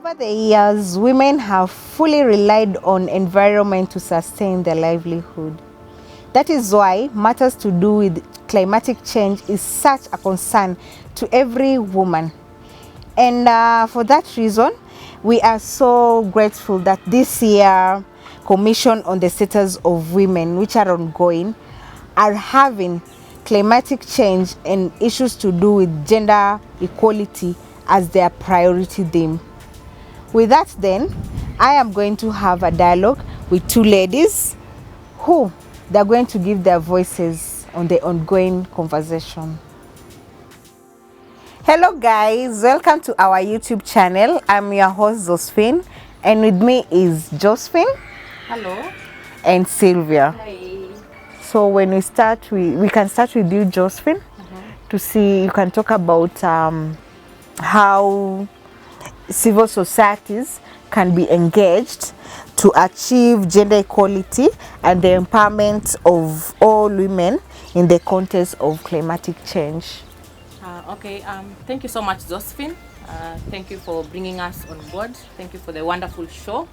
Over the years, women have fully relied on environment to sustain their livelihood. That is why matters to do with climatic change is such a concern to every woman. And for that reason, we are so grateful that this year Commission on the Status of Women, which are ongoing, are having climatic change and issues to do with gender equality as their priority theme. With that then, I am going to have a dialogue with two ladies who they're going to give their voices on the ongoing conversation. Hello guys, welcome to our YouTube channel. I'm your host Josephine, and with me is Josephine. Hello. And Sylvia. Hi. So when we start, we can start with you, Josephine, to see, you can talk about how civil societies can be engaged to achieve gender equality and the empowerment of all women in the context of climatic change. Okay. Thank you so much, Josephine. Thank you for bringing us on board. Thank you for the wonderful show.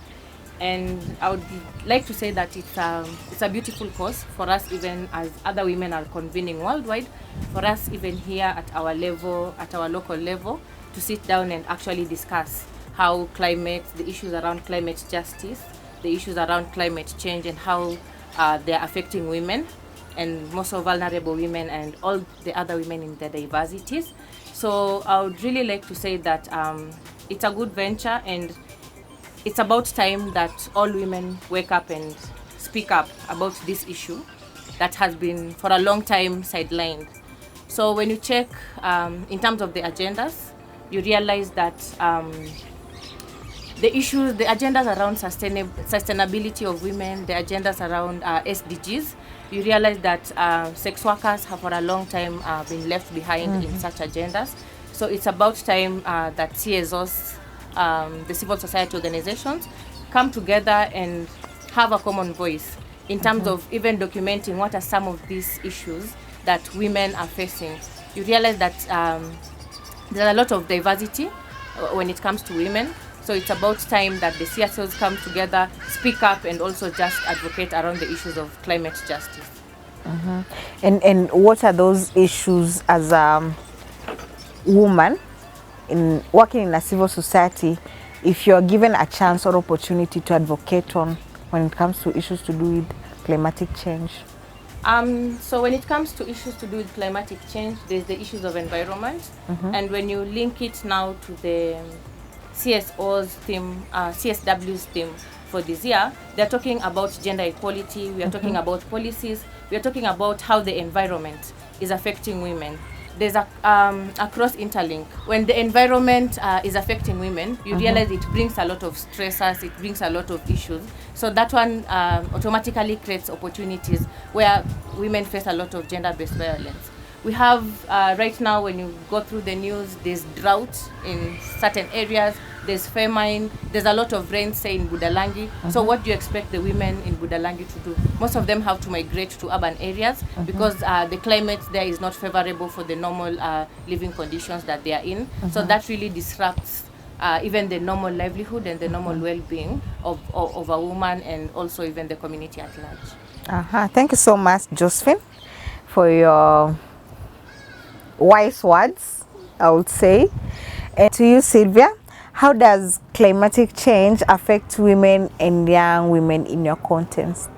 And I would like to say that it's a beautiful cause for us, even as other women are convening worldwide, for us even here at our level, at our local level, to sit down and actually discuss how climate, the issues around climate justice, the issues around climate change, and how they are affecting women, and most of vulnerable women and all the other women in the diversities. So I would really like to say that it's a good venture, and it's about time that all women wake up and speak up about this issue that has been for a long time sidelined. So when you check in terms of the agendas, you realize that the issues, the agendas around sustainability of women, the agendas around SDGs, you realize that sex workers have for a long time been left behind in such agendas. So it's about time that CSOs, the civil society organizations, come together and have a common voice in terms of even documenting what are some of these issues that women are facing. You realize that there's a lot of diversity when it comes to women. So it's about time that the CSOs come together, speak up, and also just advocate around the issues of climate justice. And what are those issues as a woman in working in a civil society, if you're given a chance or opportunity to advocate on when it comes to issues to do with climatic change? So when it comes to issues to do with climatic change, there's the issues of environment. And when you link it now to the CSO's theme, CSW's theme for this year, they're talking about gender equality, we are talking about policies, we are talking about how the environment is affecting women. There's a cross interlink. When the environment is affecting women, you realize it brings a lot of stressors, it brings a lot of issues. So that one automatically creates opportunities where women face a lot of gender-based violence. We have right now, when you go through the news, there's drought in certain areas, there's famine, there's a lot of rain, say in Budalangi. So what do you expect the women in Budalangi to do? Most of them have to migrate to urban areas because the climate there is not favorable for the normal living conditions that they are in. So that really disrupts even the normal livelihood and the normal well-being of a woman, and also even the community at large. Thank you so much, Josephine, for your wise words, I would say. And to you, Sylvia, how does climatic change affect women and young women in your context?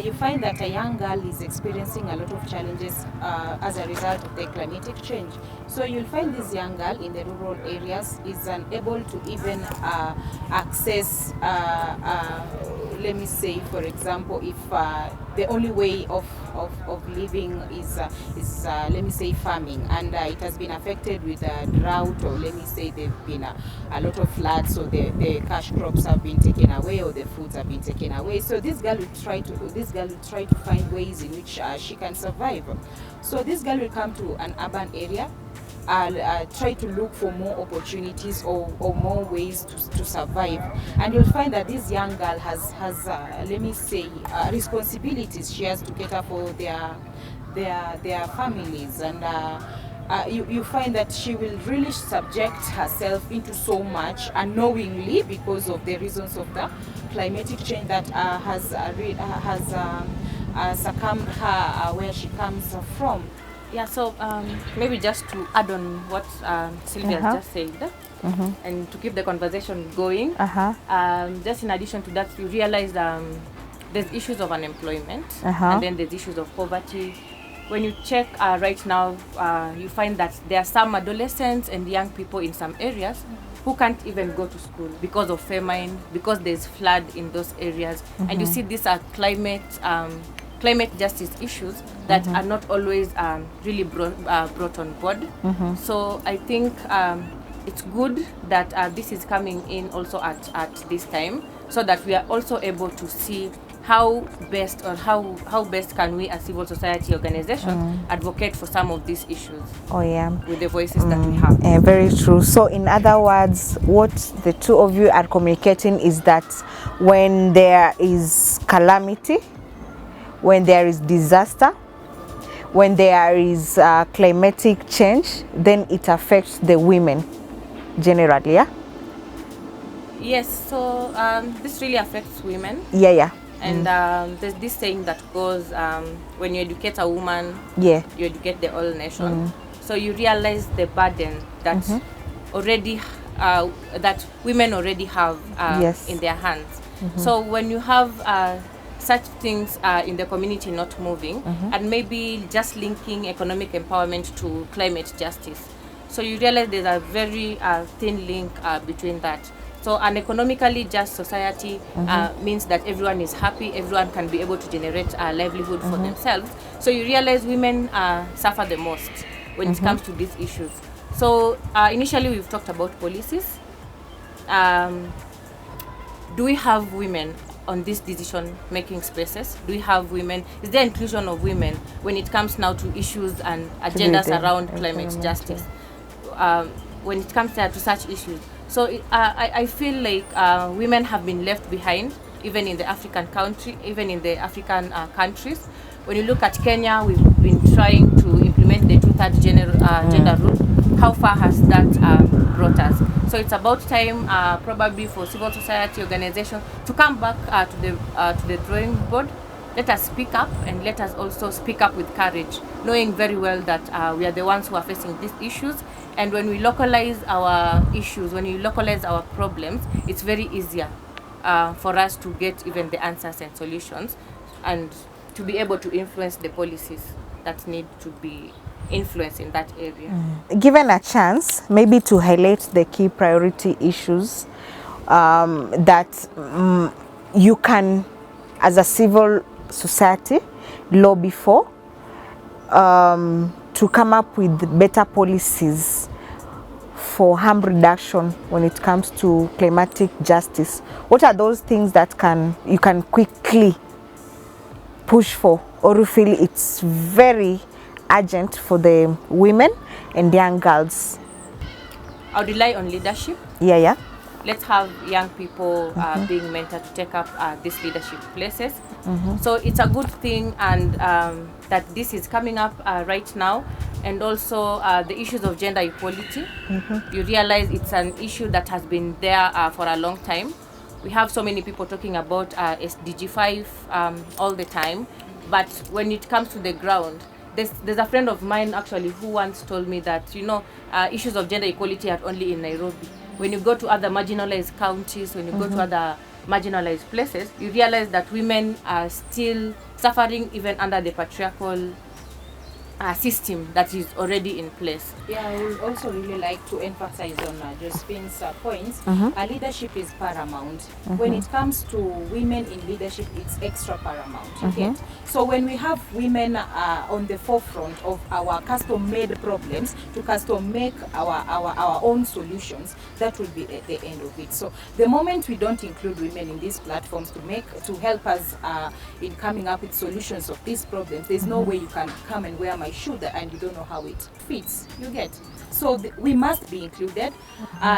You find that a young girl is experiencing a lot of challenges as a result of the climatic change. So you'll find this young girl in the rural areas is unable to even access, let me say, for example, if the only way of living is let me say, farming, and it has been affected with a drought, or let me say there've been a lot of floods, so the cash crops have been taken away, or the foods have been taken away. So this girl will try to find ways in which she can survive. So this girl will come to an urban area, try to look for more opportunities or more ways to survive. And you'll find that this young girl has let me say, responsibilities she has to cater for their families, and you find that she will really subject herself into so much unknowingly because of the reasons of the climatic change that has succumbed her where she comes from. Yeah, so maybe just to add on what Sylvia has just said, and to keep the conversation going, just in addition to that, you realize there's issues of unemployment, and then there's issues of poverty. When you check right now, you find that there are some adolescents and young people in some areas who can't even go to school because of famine, because there's flood in those areas. And you see these are climate justice issues that are not always really brought on board. So I think it's good that this is coming in also at this time, so that we are also able to see how best can we as civil society organizations advocate for some of these issues. Oh yeah, with the voices that we have. Very true. So in other words, what the two of you are communicating is that when there is calamity, when there is disaster, when there is climatic change, then it affects the women generally, yeah? Yes, so this really affects women. Yeah. And there's this saying that goes, when you educate a woman, you educate the whole nation. So you realize the burden that already that women already have in their hands. So when you have such things in the community not moving, and maybe just linking economic empowerment to climate justice, so you realize there's a very thin link between that. So an economically just society means that everyone is happy, everyone can be able to generate a livelihood for themselves. So you realize women suffer the most when it comes to these issues. So initially we've talked about policies. Do we have women on these decision-making spaces? Do we have women? Is there inclusion of women when it comes now to issues and agendas around climate justice? When it comes to such issues. So I feel like women have been left behind, even in the African countries. When you look at Kenya, we've been trying to implement the two-thirds gender rule. How far has that brought us? So it's about time, probably, for civil society organizations to come back to the drawing board. Let us speak up, and let us also speak up with courage, knowing very well that we are the ones who are facing these issues. And when we localize our issues, when we localize our problems, it's very easier for us to get even the answers and solutions, and to be able to influence the policies that need to be influenced in that area. Given a chance, maybe to highlight the key priority issues that you can, as a civil society, lobby for, to come up with better policies for harm reduction when it comes to climatic justice. What are those things that you can quickly push for, or you feel it's very urgent for the women and young girls? I'll rely on leadership. Yeah. Let's have young people being mentored to take up these leadership places. So it's a good thing, and that this is coming up right now. And also the issues of gender equality. You realize it's an issue that has been there for a long time. We have so many people talking about SDG 5 all the time, but when it comes to the ground, there's a friend of mine actually who once told me that issues of gender equality are only in Nairobi. When you go to other marginalized counties, when you go to other marginalized places, you realize that women are still suffering even under the patriarchal system that is already in place. Yeah, I would also really like to emphasize on Josephine's points. Leadership is paramount. When it comes to women in leadership, it's extra paramount. Okay? So when we have women on the forefront of our custom-made problems to custom-make our own solutions, that will be the end of it. So the moment we don't include women in these platforms to help us in coming up with solutions of these problems, there's no way you can come and wear my shoe and you don't know how it fits. You get? So we must be included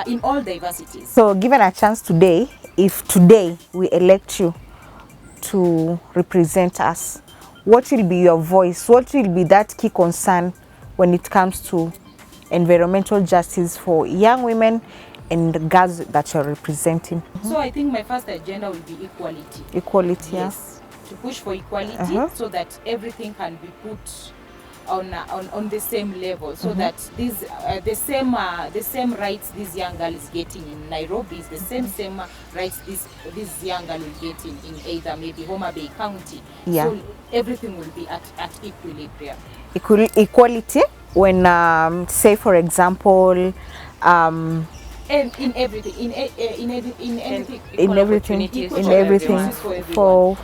in all diversities. So given a chance today, if today we elect you to represent us, what will be your voice? What will be that key concern when it comes to environmental justice for young women and the girls that you're representing? So I think my first agenda will be equality. Equality, Yes, to push for equality so that everything can be put on the same level, so that these the same rights this young girl is getting in Nairobi is the same rights this young girl will get in either maybe Homa Bay County. Yeah. So everything will be at equilibrium. Equality when, say for example, And in everything, in anything, in everything, opportunities in for everything, everyone. for everyone. for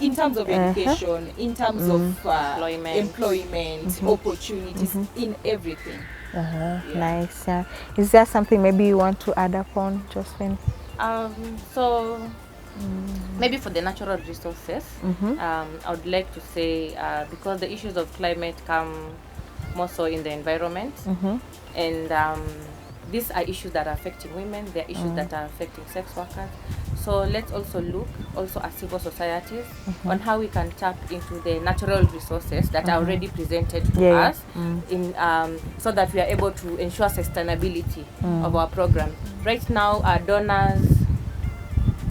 In terms of education, in terms of employment, opportunities, in everything. nice. Is there something maybe you want to add upon, Josephine? So maybe for the natural resources, I would like to say because the issues of climate come more so in the environment, and these are issues that are affecting women, they are issues that are affecting sex workers. So let's also look also as civil societies on how we can tap into the natural resources that are already presented to us in so that we are able to ensure sustainability of our program. Right now, our donors,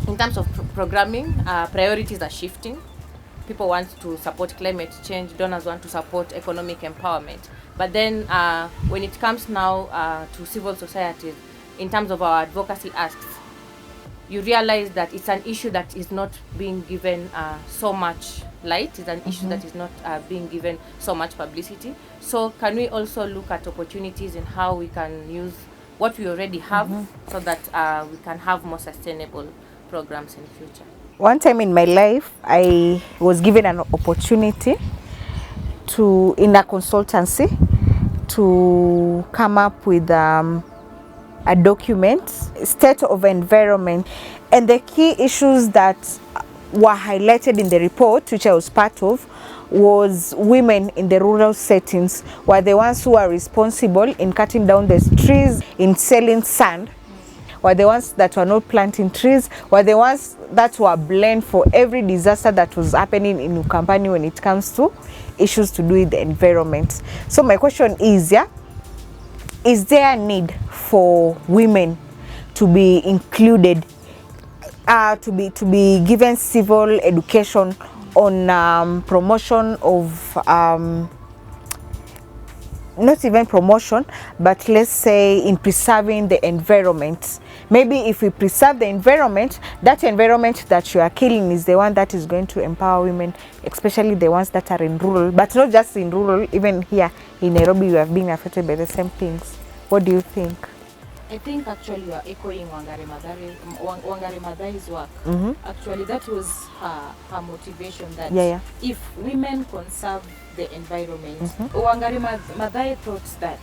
in terms of programming, priorities are shifting. People want to support climate change, donors want to support economic empowerment. But then when it comes now to civil societies, in terms of our advocacy asks, you realize that it's an issue that is not being given so much light, it's an issue that is not being given so much publicity. So can we also look at opportunities in how we can use what we already have so that we can have more sustainable programs in the future? One time in my life, I was given an opportunity to, in a consultancy, to come up with a document, state of environment, and the key issues that were highlighted in the report, which I was part of, was women in the rural settings were the ones who are responsible in cutting down the trees, in selling sand, were the ones that were not planting trees, were the ones that were blamed for every disaster that was happening in Ukampani when it comes to issues to do with the environment. So my question is, is there a need for women to be included, to be given civil education on promotion of not even promotion, but let's say in preserving the environment? Maybe if we preserve the environment, that environment that you are killing is the one that is going to empower women, especially the ones that are in rural, but not just in rural, even here in Nairobi we have been affected by the same things. What do you think? I think actually you are echoing Wangari Maathai's work. Actually, that was her motivation, that if women conserve the environment, Wangari Maathai thought that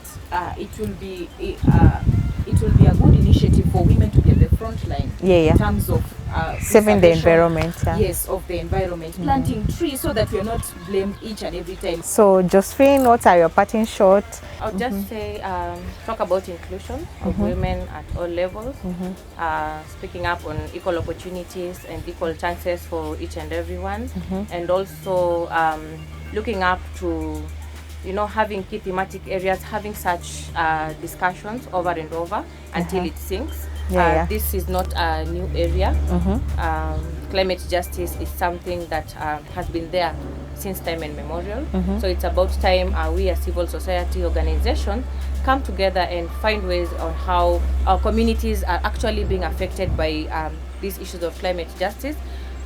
it will be a good initiative for women to be at the front line in terms of saving the environment. Yes, of the environment, planting trees so that we are not blamed each and every time. So Josephine, what are your parting shots? I'll just say talk about inclusion of women at all levels, speaking up on equal opportunities and equal chances for each and everyone, and also looking up to, you know, having key thematic areas, having such discussions over and over until it sinks. This is not a new area. Climate justice is something that has been there since time immemorial. So it's about time we as civil society organizations come together and find ways on how our communities are actually being affected by these issues of climate justice.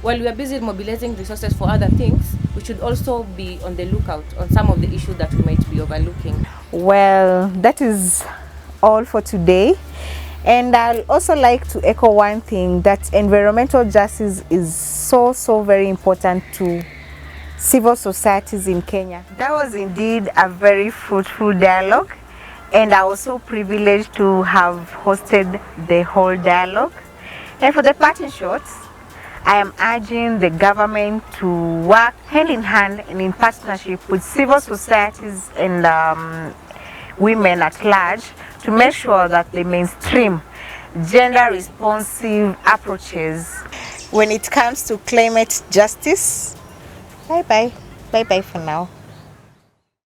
While we are busy mobilizing resources for other things, we should also be on the lookout on some of the issues that we might be overlooking. Well, that is all for today. And I'll also like to echo one thing, that environmental justice is so very important to civil societies in Kenya. That was indeed a very fruitful dialogue, and I was so privileged to have hosted the whole dialogue. And for the parting shots, I am urging the government to work hand in hand and in partnership with civil societies and women at large to make sure that they mainstream gender responsive approaches when it comes to climate justice. Bye bye for now.